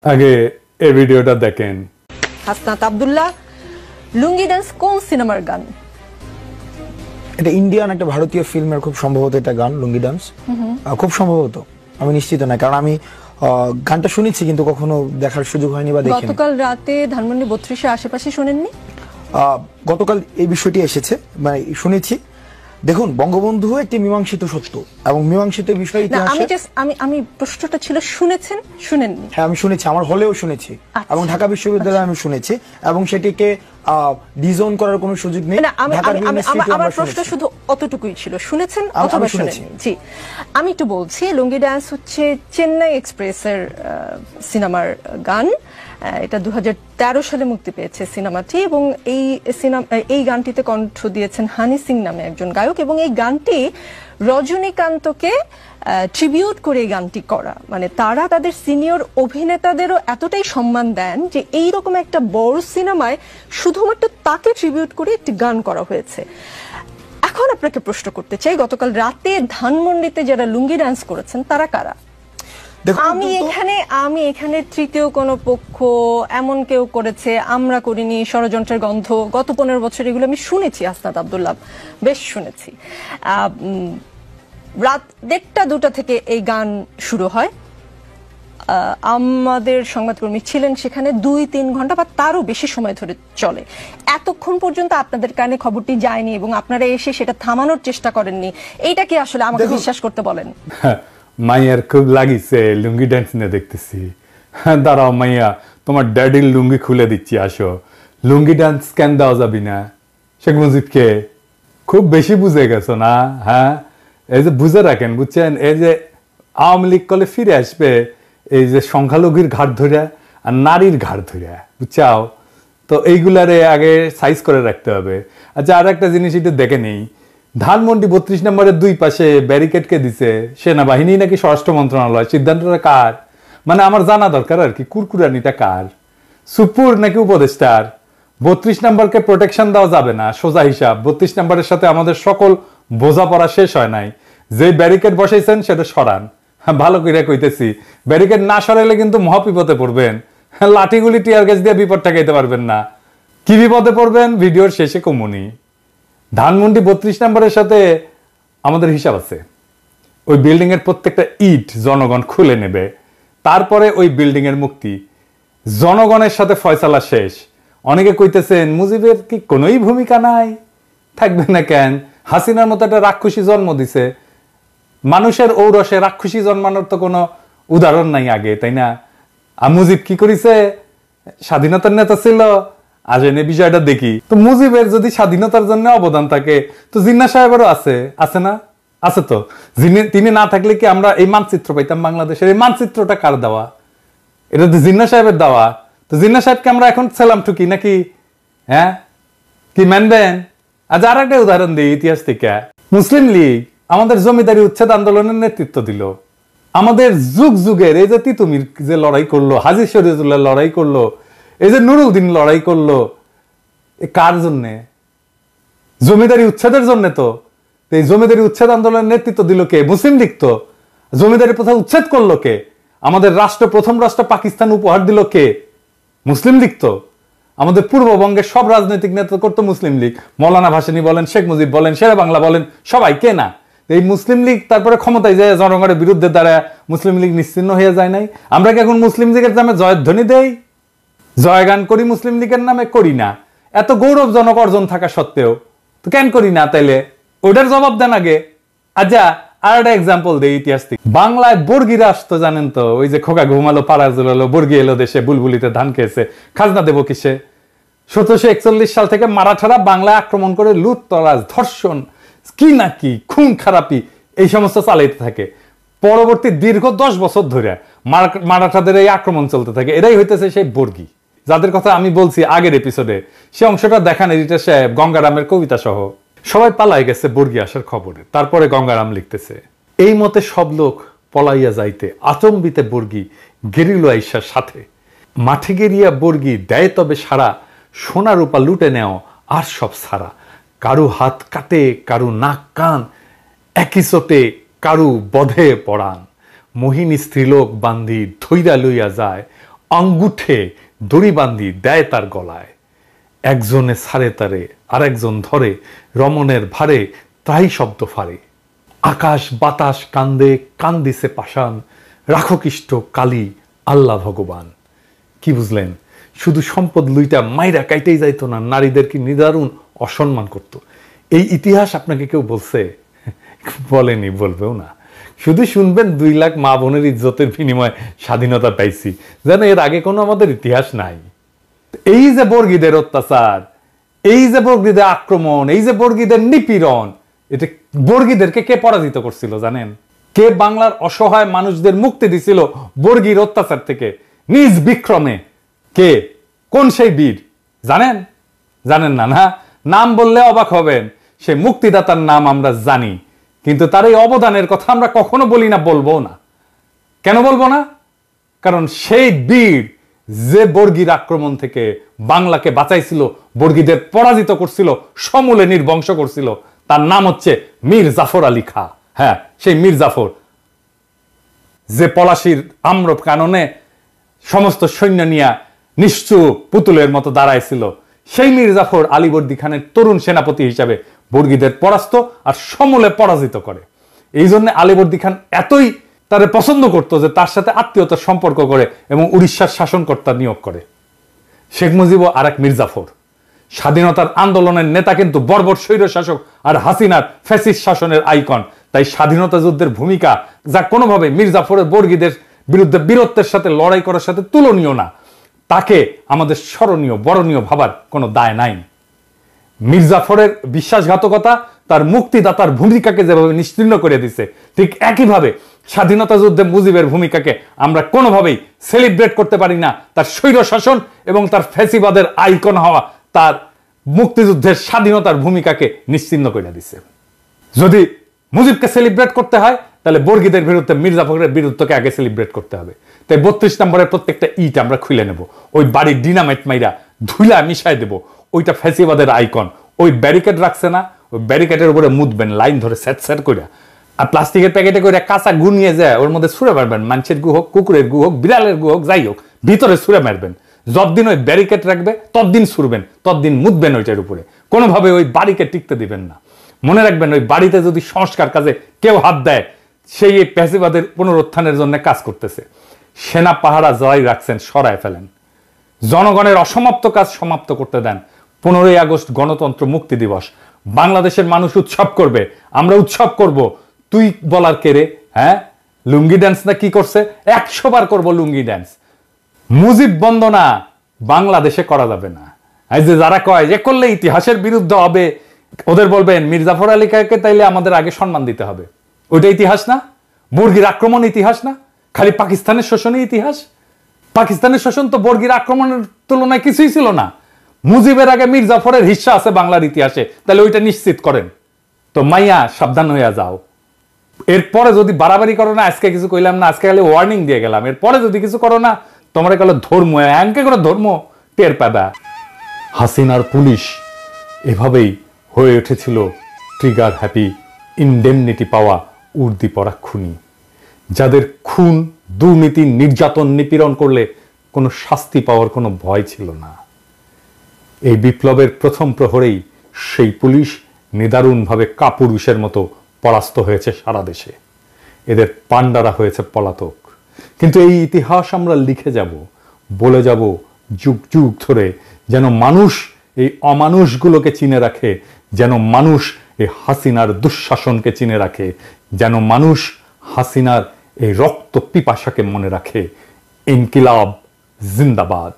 আগে এই ভিডিওটা দেখেন। হাসনাত আব্দুল্লাহ, লুঙ্গি ডান্স কোন সিনেমার গান? এটা ইন্ডিয়ান একটা ভারতীয় ফিল্মের খুব সম্ভবত এটা গান, লুঙ্গি ডান্স। খুব সম্ভবত, আমি নিশ্চিত না, কারণ আমি গানটা শুনেছি কিন্তু কখনো দেখার সুযোগ হয়নি বা দেখিনি। গতকাল রাতে ধানমন্ডি 32-এর আশেপাশে শুনেননি? গতকাল এই বিষয়টি এসেছে, মানে শুনেছি। দেখুন, বঙ্গবন্ধু একটি মীমাংসিত সত্য এবং মীমাংসিত বিষয় ইতিহাসে। আমি প্রশ্নটা ছিল শুনেছেন শুনেননি? হ্যাঁ, আমি শুনেছি, আমার হলেও শুনেছি এবং ঢাকা বিশ্ববিদ্যালয়ে আমি শুনেছি এবং সেটিকে ডিজোন করার কোনো সুযোগ নেই। আমার প্রশ্ন শুধু অতটুকুই ছিল, শুনেছেন অথবা শুনেননি? জি, আমি একটু বলছি। লুঙ্গি ডান্স হচ্ছে চেন্নাই এক্সপ্রেসের সিনেমার গান। এটা 2013 সালে মুক্তি পেয়েছে সিনেমাটি, এবং এই গানটিতে কণ্ঠ দিয়েছেন হানি সিং নামে একজন গায়ক, এবং এই গানটি রজনীকান্তকে ট্রিবিউট করে এই গানটি করা। মানে তারা তাদের সিনিয়র অভিনেতাদেরও এতটাই সম্মান দেন যে এইরকম একটা বড় সিনেমায় শুধুমাত্র তাকে ট্রিবিউট করে একটি গান করা হয়েছে। এখন আপনাকে প্রশ্ন করতে চাই, গতকাল রাতে ধানমন্ডিতে যারা লুঙ্গি ডান্স করেছেন তারা কারা? আমি এখানে তৃতীয় কোন পক্ষ এমন কেউ করেছে, আমরা করিনি, ষড়যন্ত্রের গন্ধ, গত 15 বছর এগুলো আমি শুনেছি। হাসনাত আব্দুল্লাহ, বেশ শুনেছি। রাত 1টা-2টা থেকে এই গান শুরু হয়। আমাদের সংবাদকর্মী ছিলেন সেখানে 2-3 ঘন্টা বা তারও বেশি সময় ধরে চলে। এতক্ষণ পর্যন্ত আপনাদের কানে খবরটি যায়নি এবং আপনারা এসে সেটা থামানোর চেষ্টা করেননি। এইটা কি আসলে আমাকে বিশ্বাস করতে বলেন? মাইয়ার খুব লাগিছে লুঙ্গি ডান্স নিয়ে দেখতেছি। দাঁড়াও মাইয়া, তোমার ড্যাডির লুঙ্গি খুলে দিচ্ছি, আসো। লুঙ্গি ডান্স কেন দেওয়া যাবি না? শেখ মুজিবকে খুব বেশি বুঝে গেছো না? হ্যাঁ, এই যে বুঝে রাখেন, বুঝছেন? এই যে আওয়ামী লীগ কলে ফিরে আসবে এই যে সংখ্যালঘুর ঘাট ধরে আর নারীর ঘাট ধরে, বুঝছাও? তো এইগুলারে আগে সাইজ করে রাখতে হবে। আচ্ছা, আর একটা জিনিস একটু দেখে নেই, ধানমন্ডি 32 নম্বরের 2 পাশে ব্যারিকেড কে দিছে? সেনাবাহিনী নাকি স্বরাষ্ট্র মন্ত্রণালয়? সিদ্ধান্তটা কার? মানে আমার জানা দরকার আর কি, কুরকুরানিটা কার? সুপুর নাকি উপদেষ্টার? 32 নম্বরকে প্রোটেকশন দেওয়া যাবে না, সোজা হিসাব। 32 নম্বরের সাথে আমাদের সকল বোঝাপড়া শেষ হয় নাই। যে ব্যারিকেড বসাইছেন সেটা সরান। ভালো করে কইতেছি, ব্যারিকেড না সরাইলে কিন্তু মহাবিপদে পড়বেন। লাঠিগুলি টিয়ার গ্যাস দিয়ে বিপদ ঠেকাইতে পারবেন না। কি বিপদে পড়বেন ভিডিওর শেষে কমুনি। ধানমন্ডি 32 নম্বরের সাথে আমাদের হিসাব আছে। ওই বিল্ডিং এর প্রত্যেকটা ইট জনগণ খুলে নেবে, তারপরে ওই বিল্ডিং এর মুক্তি। জনগণের সাথে ফয়সালা শেষ। অনেকে কইতেছেন মুজিবের কি কোনোই ভূমিকা নাই? থাকবে না কেন? হাসিনার মতো একটা রাক্ষসী জন্ম দিছে। মানুষের ঔরসে রাক্ষসী জন্মানোর তো কোনো উদাহরণ নাই আগে, তাই না? আর মুজিব কি করেছে? স্বাধীনতার নেতা ছিল। আসেন এই বিষয়টা দেখি। তো মুজিবের যদি স্বাধীনতার জন্য অবদান থাকে, তো জিন্না সাহেবেরও আছে না? আছে তো। তিনি না থাকলে কি আমরা এই মানচিত্র পাইতাম বাংলাদেশের? এই মানচিত্রটা কার দেওয়া? এটা তো জিন্না সাহেবের দেওয়া। তো জিন্না সাহেবকে আমরা এখন সেলাম ঠুকি নাকি? হ্যাঁ, কি মানবেন? আজ আর একটা উদাহরণ দিই ইতিহাস থেকে। মুসলিম লীগ আমাদের জমিদারি উচ্ছেদ আন্দোলনের নেতৃত্ব দিল। আমাদের যুগ যুগের এই যে তিতুমির যে লড়াই করলো, হাজী শরীয়তুল্লাহ লড়াই করলো, এই যে নুরুদ্দিন লড়াই করলো, কার জন্যে? জমিদারি উচ্ছেদের জন্য। তো এই জমিদারি উচ্ছেদ আন্দোলনের নেতৃত্ব দিল কে? মুসলিম লীগ। তো জমিদারি প্রথা উচ্ছেদ করলো কে? আমাদের প্রথম রাষ্ট্র পাকিস্তান উপহার দিল কে? মুসলিম লীগ। তো আমাদের পূর্ববঙ্গের সব রাজনৈতিক নেতৃত্ব করতো মুসলিম লীগ। মৌলানা ভাসানী বলেন, শেখ মুজিব বলেন, শেরে বাংলা বলেন, সবাই কে না? এই মুসলিম লীগ তারপরে ক্ষমতায় যায় জনগণের বিরুদ্ধে দাঁড়ায় মুসলিম লীগ নিশ্চিহ্ন হয়ে যায় নাই? আমরা কি এখন মুসলিম লীগের নামে জয়ধ্বনি দেই, জয়গান করি? মুসলিম লীগের নামে করি না। এত গৌরবজনক অর্জন থাকা সত্ত্বেও তো কেন করি না? তাইলে ওটার জবাব দেন আগে। আচ্ছা, আর একটা এক্সাম্পল দেই ইতিহাস থেকে। বাংলায় বর্গিরা আসতো, জানেন তো? ওই যে খোকা ঘুমালো পাড়া জুলালো, বর্গি এলো দেশে, বুলবুলিতে ধান খেয়েছে, খাজনা দেবো কিসে? 1741 সাল থেকে মারাঠারা বাংলায় আক্রমণ করে লুটতরাজ, ধর্ষণ, কি না কি, খুন খারাপি, এই সমস্ত চালাইতে থাকে। পরবর্তী দীর্ঘ 10 বছর ধরে মারাঠাদের এই আক্রমণ চলতে থাকে। এরাই হইতেছে সেই বর্গি যাদের কথা আমি বলছি আগের এপিসোডে। সে অংশটা দেখান এডিটর সাহেব, গঙ্গারামের কবিতা সহ। সবাই পালাই গেছে বর্গি আসার খবরে, তারপরে গঙ্গারাম লিখতেছে, এই মতে সব লোক পলাইয়া যাইতে আচম্বিতে বর্গি গেরিল আইসার সাথে। মাঠে গেরিয়া বর্গি দেয় তবে সারা, সোনা রূপা লুটে নেও আর সব সারা। কারু হাত কাটে, কারু নাক কান, একই চোটে কারু বধে পড়ান। মোহিনী স্ত্রীলোক বান্ধি ধৈরা লইয়া যায়, আঙ্গুঠে দড়ি বান্ধি দেয় তার গলায়, একজনে ছাড়ে তারে আর একজন ধরে, রমণের ভারে তাই শব্দ ফারে, আকাশ বাতাস কান্দে কান্দিছে পাষাণ, রাখো কৃষ্ট কালী আল্লাহ ভগবান। কি বুঝলেন? শুধু সম্পদ লুইটা মাইরা কাইতেই যাইতো না, নারীদেরকে নিদারুণ অসম্মান করত। এই ইতিহাস আপনাকে কেউ বলছে? বলেনি, বলবেও না। শুধু শুনবেন 2 লাখ মা বোনের ইজ্জতের বিনিময়ে স্বাধীনতা পাইছি, যেন এর আগে কোনো আমাদের ইতিহাস নাই। এই যে বর্গীদের অত্যাচার, এই যে বর্গীদের আক্রমণ, এই যে বর্গীদের নিপীড়ন, এটা বর্গীদেরকে কে পরাজিত করছিল জানেন? কে বাংলার অসহায় মানুষদের মুক্তি দিছিল বর্গীর অত্যাচার থেকে নিজ বিক্রমে? কে? কোন সেই বীর জানেন? জানেন না? না, নাম বললে অবাক হবেন। সে মুক্তিদাতার নাম আমরা জানি, কিন্তু তার এই অবদানের কথা আমরা কখনো বলি না, বলবো না। কেন বলবো না? কারণ সেই বীর যে বর্গীর আক্রমণ থেকে বাংলাকে বাঁচাইছিল, বর্গীদের পরাজিত করছিল, সমূলে নির্বংশ করছিল, তার নাম হচ্ছে মীর জাফর আলী খাঁ। হ্যাঁ, সেই মীর জাফর, যে পলাশির আম্র কাননে সমস্ত সৈন্য নিয়ে নিশ্চুপ পুতুলের মতো দাঁড়াইছিল, সেই মীর জাফর আলীবর্দী খানের তরুণ সেনাপতি হিসাবে বর্গীদের পরাস্ত আর সমূলে পরাজিত করে। এই জন্য আলীবর্দী খান এতই তারে পছন্দ করত যে তার সাথে আত্মীয়তার সম্পর্ক করে এবং উড়িষ্যার শাসনকর্তা নিয়োগ করে। শেখ মুজিব আর এক মীর জাফর, স্বাধীনতার আন্দোলনের নেতা, কিন্তু বর্বর স্বৈর শাসক আর হাসিনার ফ্যাসিস্ট শাসনের আইকন। তাই স্বাধীনতা যুদ্ধের ভূমিকা, যা কোনোভাবে মীর জাফরের বর্গীদের বিরুদ্ধে বীরত্বের সাথে লড়াই করার সাথে তুলনীয় না, তাকে আমাদের স্মরণীয় বরণীয় ভাবার কোনো দায় নাই। মীর জাফরের বিশ্বাসঘাতকতা তার মুক্তিদাতার ভূমিকাকে যেভাবে নিশ্চিহ্ন করে দিছে, ঠিক একইভাবে স্বাধীনতা যুদ্ধে মুজিবের ভূমিকাকে আমরা কোনোভাবেই সেলিব্রেট করতে পারি না। তার স্বৈর শাসন এবং তার ফ্যাসিবাদের আইকন হওয়া তার মুক্তিযুদ্ধের স্বাধীনতার ভূমিকাকে নিশ্চিহ্ন করে দিছে। যদি মুজিবকে সেলিব্রেট করতে হয়, তাহলে বর্গীদের বিরুদ্ধে মীর জাফরের বিরুদ্ধকে আগে সেলিব্রেট করতে হবে। তাই 32 নম্বরের প্রত্যেকটা ইট আমরা খুলে নেব, ওই বাড়ির ডিনামাইট মাইরা ধুলা মিশাই দেব। ওইটা ফ্যাসিবাদের আইকন। ওই ব্যারিকেড রাখছে না, ওই ব্যারিকেডের উপরে মুদবেন লাইন ধরে স্যাট করে, আর প্লাস্টিকের প্যাকেটে করে কাঁচা গু নিয়ে যায় ওর মধ্যে ছুঁড়ে মারবেন। মানুষের গু হোক, কুকুরের গু হোক, বিড়ালের গু হোক, যাই হোক, ভিতরে ছুঁড়ে মারবেন। যতদিন ওই ব্যারিকেড রাখবে ততদিন ছুড়বেন, ততদিন মুদবেন ওইটার উপরে। কোনোভাবে ওই বাড়িকে টিকতে দিবেন না। মনে রাখবেন, ওই বাড়িতে যদি সংস্কার কাজে কেউ হাত দেয়, সেই এই ফ্যাসিবাদের পুনরুত্থানের জন্য কাজ করতেছে। সেনা পাহারা জয় রাখছেন, সরায় ফেলেন। জনগণের অসমাপ্ত কাজ সমাপ্ত করতে দেন। 15ই আগস্ট গণতন্ত্র মুক্তি দিবস, বাংলাদেশের মানুষ উৎসব করবে, আমরা উৎসব করব। তুই বলার কে রে? হ্যাঁ, লুঙ্গি ড্যান্স না কি করছে? 100 বার করবো লুঙ্গি ড্যান্স। মুজিব বন্দনা বাংলাদেশে করা যাবে না। এই যে যারা কয় যে করলে ইতিহাসের বিরুদ্ধে হবে, ওদের বলবেন মীর জাফর আলী খাঁকে তাইলে আমাদের আগে সম্মান দিতে হবে। ওইটা ইতিহাস না? বর্গীর আক্রমণ ইতিহাস না? খালি পাকিস্তানের শোষণই ইতিহাস? পাকিস্তানের শোষণ তো বর্গীর আক্রমণের তুলনায় কিছুই ছিল না। মুজিবের আগে মীর জাফরের হিস্সা আছে বাংলার ইতিহাসে, তাহলে ওইটা নিশ্চিত করেন। তো মাইয়া সাবধান হইয়া যাও। এরপরে যদি বাড়াবাড়ি করো না, আজকে কিছু কইলাম না, আজকে খালি ওয়ার্নিং দিয়ে গেলাম, এরপরে যদি কিছু করো না, তোমরা গেল ধর্ম এমকে করে ধর্ম টের পাবা। হাসিনার পুলিশ এভাবেই হয়ে উঠেছিল ট্রিগার হ্যাপি, ইনডেমনিটি পাওয়া উর্দি পরা খুনি, যাদের খুন, দুর্নীতি, নির্যাতন, নিপীড়ন করলে কোনো শাস্তি পাওয়ার কোনো ভয় ছিল না। এই বিপ্লবের প্রথম প্রহরেই সেই পুলিশ নিদারুণভাবে কাপুরুষের মতো পরাস্ত হয়েছে সারা দেশে। এদের পান্ডারা হয়েছে পলাতক। কিন্তু এই ইতিহাস আমরা লিখে যাব, বলে যাব যুগ যুগ ধরে, যেন মানুষ এই অমানুষগুলোকে চিনে রাখে, যেন মানুষ এই হাসিনার দুঃশাসনকে চিনে রাখে, যেন মানুষ হাসিনার এই রক্ত পিপাসাকে মনে রাখে। ইনকিলাব জিন্দাবাদ।